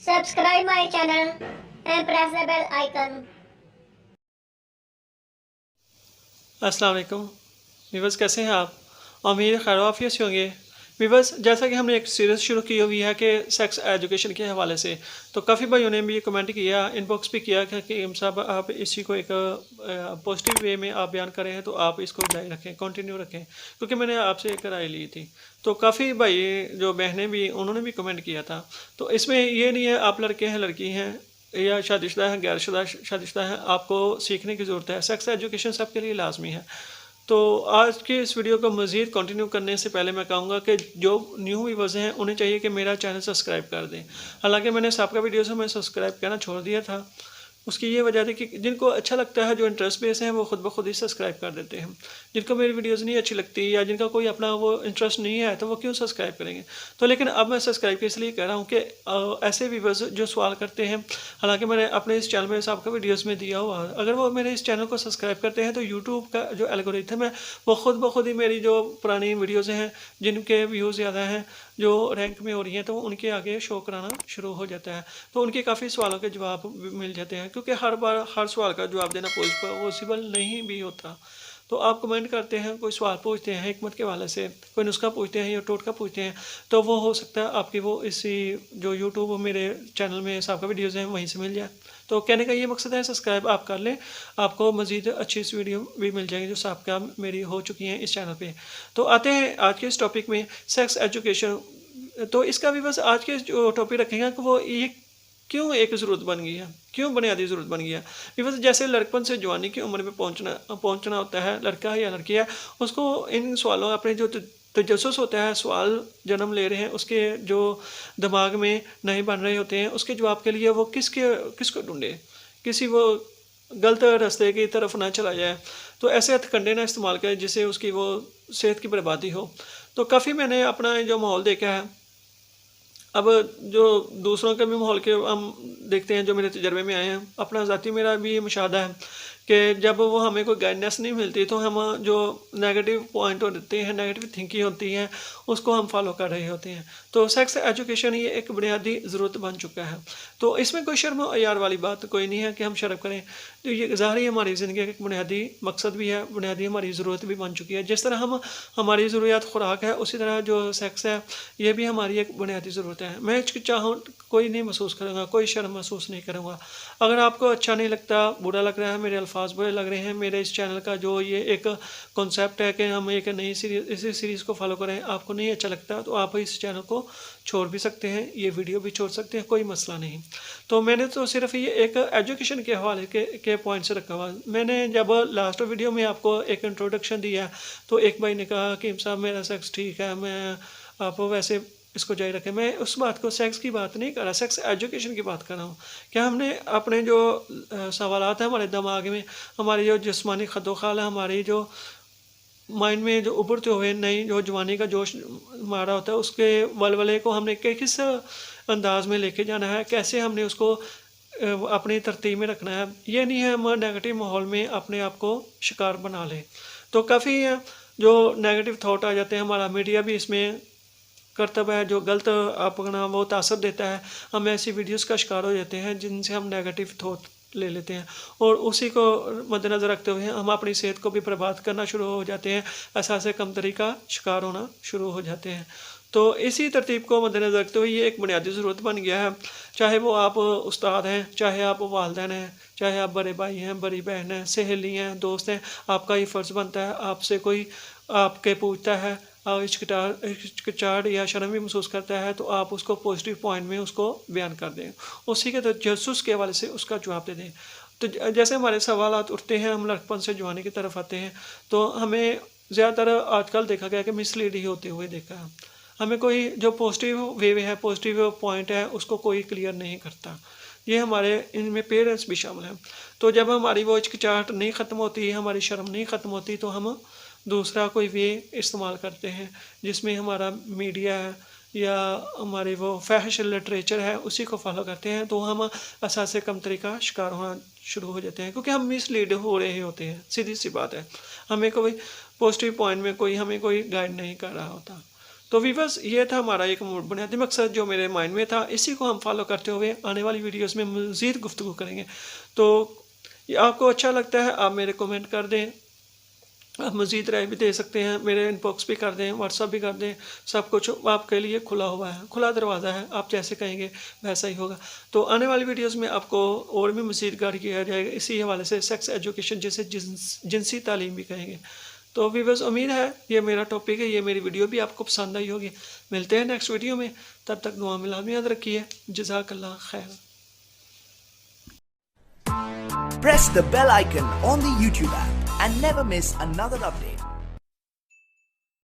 Subscribe my channel and press the bell icon. अस्सलाम वालेकुम viewers, कैसे हैं आप? उम्मीद खैर आफियत से होंगे। वीवर्स, जैसा कि हमने एक सीरीज़ शुरू की हुई है कि सेक्स एजुकेशन के हवाले से, तो काफ़ी भाइयों ने भी कमेंट किया, इनबॉक्स भी किया कि इम साहब आप इसी को एक पॉजिटिव वे में आप बयान कर रहे हैं, तो आप इसको जारी रखें, कंटिन्यू रखें, क्योंकि मैंने आपसे एक राय ली थी। तो काफ़ी भाई जो बहनें भी उन्होंने भी कमेंट किया था। तो इसमें ये नहीं है आप लड़के हैं लड़की हैं या शादीशुदा है गैर शादीशुदा है, आपको सीखने की ज़रूरत है। सेक्स एजुकेशन सबके लिए लाजमी है। तो आज की इस वीडियो को मज़ीद कंटिन्यू करने से पहले मैं कहूँगा कि जो न्यू व्यूअर्स हैं उन्हें चाहिए कि मेरा चैनल सब्सक्राइब कर दें। हालांकि मैंने सबका वीडियोस में सब्सक्राइब करना छोड़ दिया था। उसकी ये वजह थी कि जिनको अच्छा लगता है, जो इंटरेस्ट बेस हैं, वो खुद ब खुद ही सब्सक्राइब कर देते हैं। जिनको मेरी वीडियोस नहीं अच्छी लगती या जिनका कोई अपना वो इंटरेस्ट नहीं है, तो वो क्यों सब्सक्राइब करेंगे। तो लेकिन अब मैं सब्सक्राइब इसलिए कह रहा हूँ कि ऐसे व्यूअर्स जो सवाल करते हैं, हालांकि मैंने अपने इस चैनल में सबका वीडियोज़ में दिया हुआ, अगर वो मेरे इस चैनल को सब्सक्राइब करते हैं तो यूट्यूब का जो एल्गोरिथम है वो खुद ब खुद ही मेरी जो पुरानी वीडियोज़ हैं जिनके व्यूज़ ज़्यादा हैं, जो रैंक में हो रही हैं, तो उनके आगे शो कराना शुरू हो जाता है। तो उनके काफ़ी सवालों के जवाब मिल जाते हैं, क्योंकि हर बार हर सवाल का जवाब देना पॉसिबल नहीं भी होता। तो आप कमेंट करते हैं, कोई सवाल पूछते हैं हिकमत के वाले से, कोई नुस्खा पूछते हैं या टोटका पूछते हैं, तो वो हो सकता है आपकी वो इसी जो यूट्यूब मेरे चैनल में सबका वीडियोज़ हैं वहीं से मिल जाए। तो कहने का ये मकसद है, सब्सक्राइब आप कर लें, आपको मज़ीद अच्छी सी वीडियो भी मिल जाएंगी जो सबका मेरी हो चुकी हैं इस चैनल पे। तो आते हैं आज के इस टॉपिक में, सेक्स एजुकेशन। तो इसका भी बस आज के जो टॉपिक रखेंगे कि वो ये क्यों एक ज़रूरत बन गई है, क्यों बुनियादी ज़रूरत बन गई है। बस जैसे लड़कपन से जवानी की उम्र में पहुंचना होता है, लड़का है या लड़की है, उसको इन सवालों अपने जो तजस्सुस होता है, सवाल जन्म ले रहे हैं, उसके जो दिमाग में नए बन रहे होते हैं, उसके जवाब के लिए वो किसको ढूंढे, किसी वो गलत रास्ते की तरफ ना चला जाए। तो ऐसे हथकंडे ना इस्तेमाल करें जिससे उसकी वो सेहत की बर्बादी हो। तो काफ़ी मैंने अपना जो माहौल देखा है, अब जो दूसरों के भी माहौल के हम देखते हैं, जो मेरे तजर्बे में आए हैं, अपना ज़ाती मेरा भी ये मुशाहदा है कि जब वो हमें कोई गाइडेंस नहीं मिलती, तो हम जो नेगेटिव पॉइंट होते हैं, नेगेटिव थिंकिंग होती हैं, उसको हम फॉलो कर रहे होते हैं। तो सेक्स एजुकेशन ये एक बुनियादी ज़रूरत बन चुका है। तो इसमें कोई शर्म यार वाली बात कोई नहीं है कि हम शर्म करें। तो ये ज़ाहिर हमारी ज़िंदगी का एक बुनियादी मकसद भी है, बुनियादी हमारी ज़रूरत भी बन चुकी है। जिस तरह हमारी ज़रूरियात खुराक है, उसी तरह जो सेक्स है ये भी हमारी एक बुनियादी ज़रूरत है। मैं हिचकिचाहट कोई नहीं महसूस करूँगा, कोई शर्म महसूस नहीं करूँगा। अगर आपको अच्छा नहीं लगता, बुरा लग रहा है, मेरे अल्फाज बुरे लग रहे हैं, मेरे इस चैनल का जो ये एक कॉन्सेप्ट है कि हम एक नई सीरीज़, इसी सीरीज़ को फॉलो करें, आपको नहीं अच्छा लगता तो आप इस चैनल को छोड़ भी सकते हैं, ये वीडियो भी छोड़ सकते हैं, कोई मसला नहीं। तो मैंने तो सिर्फ ये एक एजुकेशन के हवाले के पॉइंट से रखा हुआ। मैंने जब लास्ट वीडियो में आपको एक इंट्रोडक्शन दिया, तो एक भाई ने कहा कि साहब मेरा सेक्स ठीक है, मैं आप वैसे इसको जारी रखें। मैं उस बात को, सेक्स की बात नहीं कर रहा, सेक्स एजुकेशन की बात कर रहा हूँ। क्या हमने अपने जो सवालात हैं हमारे दिमाग में, हमारी जो जिस्मानी खदोखाल है, हमारी जो माइंड में जो उभरते हुए नई जो जवानी का जोश मारा होता है, उसके वलवले को हमने किस अंदाज में लेके जाना है, कैसे हमने उसको अपनी तरतीब में रखना है। ये नहीं है हम नेगेटिव माहौल में अपने आप को शिकार बना लें। तो काफ़ी जो नेगेटिव थाट आ जाते हैं, हमारा मीडिया भी इसमें कर्तव्य है, जो गलत अपना वो तासर देता है, हम ऐसी वीडियोस का शिकार हो जाते हैं जिनसे हम नेगेटिव थॉट ले लेते हैं, और उसी को मद्देनज़र रखते हुए हम अपनी सेहत को भी बर्बाद करना शुरू हो जाते हैं, एहसास कमतरी का शिकार होना शुरू हो जाते हैं। तो इसी तरतीब को मद्देनज़र रखते हुए ये एक बुनियादी ज़रूरत बन गया है। चाहे वो आप उस्ताद हैं, चाहे आप वालिदैन हैं, चाहे आप बड़े भाई हैं, बड़ी बहन हैं, सहेली हैं, दोस्त हैं, आपका ये फ़र्ज़ बनता है, आपसे कोई आपके पूछता है, हिचकिचाहट या शर्म भी महसूस करता है, तो आप उसको पॉजिटिव पॉइंट में उसको बयान कर दें, उसी के तजस्सुस के हवाले से उसका जवाब दे दें। तो जैसे हमारे सवालात उठते हैं, हम लड़कपन से जवानी की तरफ आते हैं, तो हमें ज़्यादातर आजकल देखा गया कि मिसलीड ही होते हुए देखा है। हमें कोई जो पॉजिटिव वे है, पॉजिटिव पॉइंट है, उसको कोई क्लियर नहीं करता। ये हमारे इनमें पेरेंट्स भी शामिल हैं। तो जब हमारी वो हिचकिचाहट नहीं ख़त्म होती, हमारी शर्म नहीं ख़त्म होती, तो हम दूसरा कोई वे इस्तेमाल करते हैं जिसमें हमारा मीडिया है या हमारी वो फहश लिटरेचर है, उसी को फॉलो करते हैं। तो हम एहसास कमतरी का शिकार होना शुरू हो जाते हैं, क्योंकि हम मिसलीड हो रहे होते हैं। सीधी सी बात है, हमें कोई पॉजिटिव पॉइंट में कोई हमें कोई गाइड नहीं कर रहा होता। तो वीवर्स ये था हमारा एक बुनियादी मकसद जो मेरे माइंड में था, इसी को हम फॉलो करते हुए आने वाली वीडियोस में मज़ीद गुफ्तगू करेंगे। तो ये आपको अच्छा लगता है आप मेरे कमेंट कर दें, आप मज़ीद राय भी दे सकते हैं, मेरे इनबॉक्स भी कर दें, व्हाट्सअप भी कर दें, सब कुछ आपके लिए खुला हुआ है, खुला दरवाज़ा है, आप जैसे कहेंगे वैसा ही होगा। तो आने वाली वीडियोस में आपको और भी मज़ीद गाइड किया जाएगा इसी हवाले से, सेक्स एजुकेशन जिसे जिनसी तालीम भी कहेंगे। तो व्यूअर्स उम्मीद है ये मेरा टॉपिक है, ये मेरी वीडियो भी आपको पसंद आई होगी। मिलते हैं नेक्स्ट वीडियो में, तब तक दुआ में लाज़मी याद रखिए। जज़ाकल्लाह खैर। Press the bell icon on the YouTube app and never miss another update.